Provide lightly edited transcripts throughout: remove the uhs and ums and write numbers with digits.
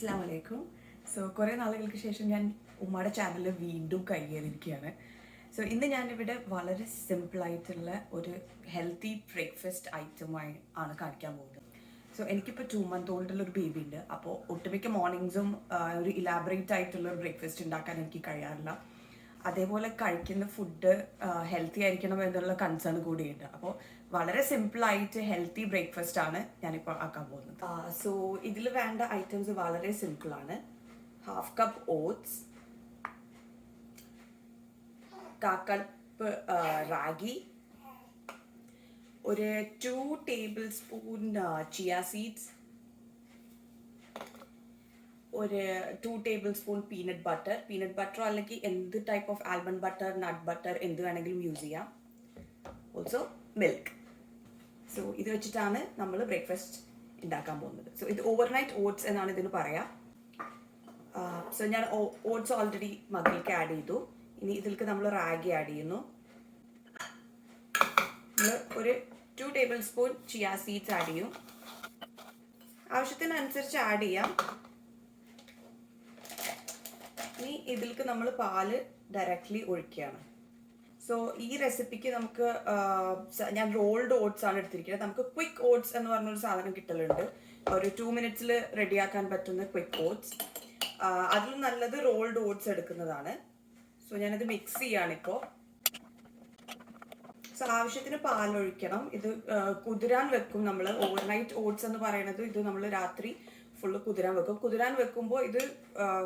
Assalamu alaikum. So, കുറേ നാളുകൾക്ക് ശേഷം ഞാൻ ഉമ്മയുടെ ചാനൽ വീണ്ടും കൈയേറിയിരിക്കുകയാണ്. സോ ഇന്ന് ഞാനിവിടെ വളരെ സിമ്പിളായിട്ടുള്ള ഒരു ഹെൽത്തി ബ്രേക്ക്ഫാസ്റ്റ് ഐറ്റമായി ആണ് കാണിക്കാൻ പോകുന്നത്. സോ എനിക്കിപ്പോൾ 2 month ഓൾഡുള്ള ഒരു ബേബി ഉണ്ട്. അപ്പോൾ ഒട്ടുമിക്ക മോർണിംഗ്സും ഒരു ഇലാബറേറ്റ് ആയിട്ടുള്ള ബ്രേക്ക്ഫാസ്റ്റ് ഉണ്ടാക്കാൻ എനിക്ക് കഴിയാറില്ല. അതേപോലെ കഴിക്കുന്ന ഫുഡ് ഹെൽത്തി ആയിരിക്കണം എന്നുള്ള കൺസേൺ കൂടിയുണ്ട്. അപ്പോൾ വളരെ സിമ്പിളായിട്ട് ഹെൽത്തി ബ്രേക്ക്ഫാസ്റ്റ് ആണ് ഞാനിപ്പോൾ ആക്കാൻ പോകുന്നത്. സോ ഇതിൽ വേണ്ട ഐറ്റംസ് വളരെ സിമ്പിളാണ്. 1/2 cup ഓട്സ്, 1/4 cup റാഗി, ഒരു 2 tablespoon ചിയ സീഡ്സ്, ഒരു 2 tablespoon പീനട്ട് ബട്ടർ അല്ലെങ്കിൽ എന്ത് type of almond butter, nut butter എന്ത് വേണമെങ്കിലും യൂസ് ചെയ്യാം. Also milk. സോ ഇത് വെച്ചിട്ടാണ് നമ്മൾ ബ്രേക്ക്ഫാസ്റ്റ് ഉണ്ടാക്കാൻ പോകുന്നത്. സോ ഇത് ഓവർനൈറ്റ് ഓട്സ് എന്നാണ് ഇതിന് പറയാം. സോ ഞാൻ ഓട്സ് ഓൾറെഡി മകൾക്ക് ആഡ് ചെയ്തു. ഇനി ഇതിലേക്ക് നമ്മൾ റാഗി ആഡ് ചെയ്യുന്നു. നമ്മൾ ഒരു 2 tablespoon ചിയ സീഡ്സ് ആഡ് ചെയ്യും. ആവശ്യത്തിനനുസരിച്ച് ആഡ് ചെയ്യാം. ഇനി ഇതിലേക്ക് നമ്മൾ പാല് ഡയറക്റ്റ്ലി ഒഴിക്കുകയാണ്. സോ ഈ റെസിപ്പിക്ക് നമുക്ക് ഞാൻ റോൾഡ് ഓട്സ് ആണ് എടുത്തിരിക്കുന്നത്. നമുക്ക് ക്വിക്ക് ഓട്സ് എന്ന് പറഞ്ഞൊരു സാധനം കിട്ടലുണ്ട്. ഒരു 2 minutes റെഡിയാക്കാൻ പറ്റുന്ന ക്വിക്ക് ഓട്സ്. അതിലും നല്ലത് റോൾഡ് ഓട്സ് എടുക്കുന്നതാണ്. സോ ഞാനിത് മിക്സ് ചെയ്യാണിപ്പോൾ. സോ ആവശ്യത്തിന് പാലൊഴിക്കണം. ഇത് കുതിരാൻ വെക്കും നമ്മൾ. ഓവർനൈറ്റ് ഓട്സ് എന്ന് പറയുന്നത് ഇത് നമ്മൾ രാത്രി ഫുള്ള് കുതിരാൻ വെക്കും. കുതിരാൻ വെക്കുമ്പോൾ ഇത്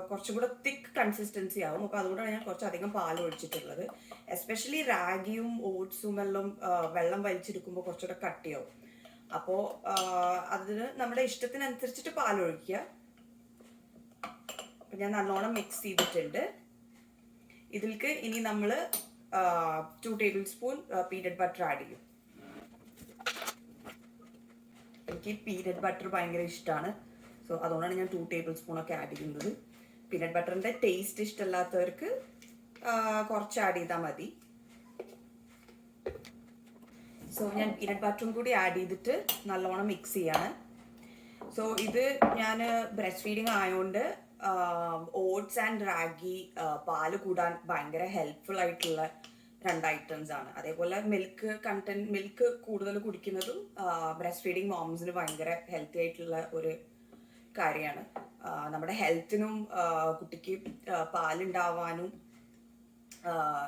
കുറച്ചും കൂടെ തിക്ക് കൺസിസ്റ്റൻസി ആവും. അപ്പോൾ അതുകൊണ്ടാണ് ഞാൻ കുറച്ചധികം പാൽ ഒഴിച്ചിട്ടുള്ളത്. എസ്പെഷ്യലി റാഗിയും ഓട്സും എല്ലാം വെള്ളം വലിച്ചെടുക്കുമ്പോൾ കുറച്ചുകൂടെ കട്ടിയാവും. അപ്പോൾ അതിന് നമ്മുടെ ഇഷ്ടത്തിനനുസരിച്ചിട്ട് പാലൊഴിക്കുക. അപ്പം ഞാൻ നല്ലോണം മിക്സ് ചെയ്തിട്ടുണ്ട്. ഇതിലേക്ക് ഇനി നമ്മൾ 2 tablespoon പീനട്ട് ബട്ടർ ആഡ് ചെയ്യും. എനിക്ക് പീനട്ട് ബട്ടർ ഭയങ്കര ഇഷ്ടമാണ്. സോ അതുകൊണ്ടാണ് ഞാൻ 2 tablespoon ഒക്കെ ആഡ് ചെയ്യുന്നത്. പീനട്ട് ബട്ടറിൻ്റെ ടേസ്റ്റ് ഇഷ്ടമല്ലാത്തവർക്ക് കുറച്ച് ആഡ് ചെയ്താൽ മതി. സോ ഞാൻ പീനട്ട് ബട്ടറും കൂടി ആഡ് ചെയ്തിട്ട് നല്ലോണം മിക്സ് ചെയ്യാണ്. സോ ഇത് ഞാൻ ബ്രസ്റ്റ് ഫീഡിങ് ആയതുകൊണ്ട് ഓട്സ് ആൻഡ് റാഗി പാല് കൂടാൻ ഭയങ്കര ഹെൽപ്ഫുൾ ആയിട്ടുള്ള 2 items ആണ്. അതേപോലെ മിൽക്ക് കൂടുതൽ കുടിക്കുന്നതും ബ്രസ്റ്റ് ഫീഡിങ് മോംസിന് ഭയങ്കര ഹെൽത്തി ആയിട്ടുള്ള ഒരു കാര്യമാണ്. നമ്മുടെ ഹെൽത്തിനും കുട്ടിക്ക് പാലുണ്ടാവാനും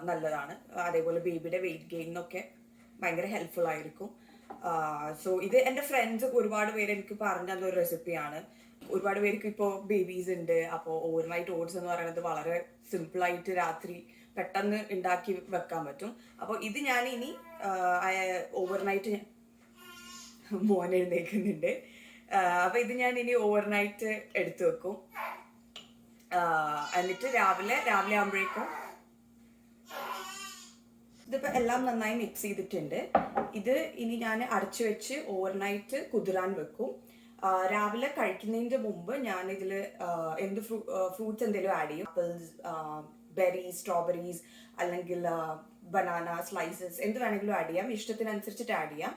നല്ലതാണ്. അതേപോലെ ബേബിയുടെ വെയിറ്റ് ഗെയിനൊക്കെ ഭയങ്കര ഹെൽപ്ഫുൾ ആയിരിക്കും. സോ ഇത് എൻ്റെ ഫ്രണ്ട്സ് ഒരുപാട് പേര് എനിക്ക് പറഞ്ഞു തന്ന ഒരു റെസിപ്പിയാണ്. ഒരുപാട് പേർക്ക് ഇപ്പോൾ ബേബീസ് ഉണ്ട്. അപ്പോൾ ഓവർനൈറ്റ് ഓട്സ് എന്ന് പറയുന്നത് വളരെ സിമ്പിളായിട്ട് രാത്രി പെട്ടെന്ന് ഉണ്ടാക്കി വെക്കാൻ പറ്റും. അപ്പോൾ ഇത് ഞാൻ ഇനി ഓവർനൈറ്റ് മോൻ എഴുന്നേൽക്കുന്നുണ്ട്. അപ്പോൾ ഇത് ഞാൻ ഇനി ഓവർനൈറ്റ് എടുത്തു വെക്കും. എന്നിട്ട് രാവിലെ ആകുമ്പോഴേക്കും ഇതിപ്പോൾ എല്ലാം നന്നായി മിക്സ് ചെയ്തിട്ടുണ്ട്. ഇത് ഇനി ഞാൻ അടച്ചു വെച്ച് ഓവർനൈറ്റ് കുതിരാൻ വെക്കും. രാവിലെ കഴിക്കുന്നതിൻ്റെ മുമ്പ് ഞാൻ ഇതിൽ എന്ത് ഫ്രൂട്ട്സ് എന്തെങ്കിലും ആഡ് ചെയ്യും. ആപ്പിൾസ്, ബെറീസ്, സ്ട്രോബെറീസ് അല്ലെങ്കിൽ ബനാന സ്ലൈസസ് എന്ത് വേണമെങ്കിലും ആഡ് ചെയ്യാം. ഇഷ്ടത്തിനനുസരിച്ചിട്ട് ആഡ് ചെയ്യാം.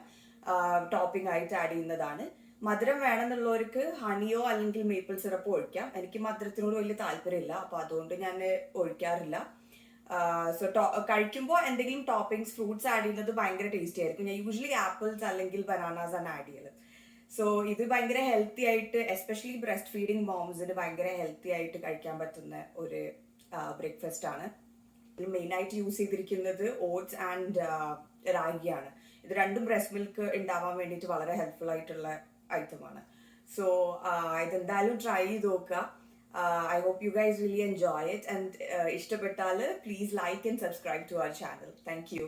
ടോപ്പിംഗ് ആയിട്ട് ആഡ് ചെയ്യുന്നതാണ്. മധുരം വേണമെന്നുള്ളവർക്ക് ഹണിയോ അല്ലെങ്കിൽ മേപ്പിൾ സിറപ്പോ ഒഴിക്കാം. എനിക്ക് മധുരത്തിനോട് വലിയ താല്പര്യമില്ല. അപ്പോൾ അതുകൊണ്ട് ഞാൻ ഒഴിക്കാറില്ല. സോ കഴിക്കുമ്പോൾ എന്തെങ്കിലും ടോപ്പിംഗ്സ് ഫ്രൂട്ട്സ് ആഡ് ചെയ്യുന്നത് ഭയങ്കര ടേസ്റ്റി ആയിരിക്കും. ഞാൻ യൂഷ്വലി ആപ്പിൾസ് അല്ലെങ്കിൽ ബനാനാസ് ആണ് ആഡ് ചെയ്യല്. സോ ഇത് ഭയങ്കര ഹെൽത്തി ആയിട്ട് എസ്പെഷ്യലി ബ്രസ്റ്റ് ഫീഡിങ് മോംസിന് ഭയങ്കര ഹെൽത്തി ആയിട്ട് കഴിക്കാൻ പറ്റുന്ന ഒരു ബ്രേക്ക്ഫാസ്റ്റ് ആണ്. ഇതിൽ മെയിനായിട്ട് യൂസ് ചെയ്തിരിക്കുന്നത് ഓട്സ് ആൻഡ് റാഗിയാണ്. ഇത് രണ്ടും ബ്രസ്റ്റ് മിൽക്ക് ഉണ്ടാവാൻ വേണ്ടിയിട്ട് വളരെ ഹെൽപ്ഫുൾ ആയിട്ടുള്ള ഐറ്റമാണ്. സോ ഇതെന്തായാലും ട്രൈ ചെയ്ത് നോക്കുക. I hope you guys really enjoy it and ishtapettalu please like and subscribe to our channel. Thank you.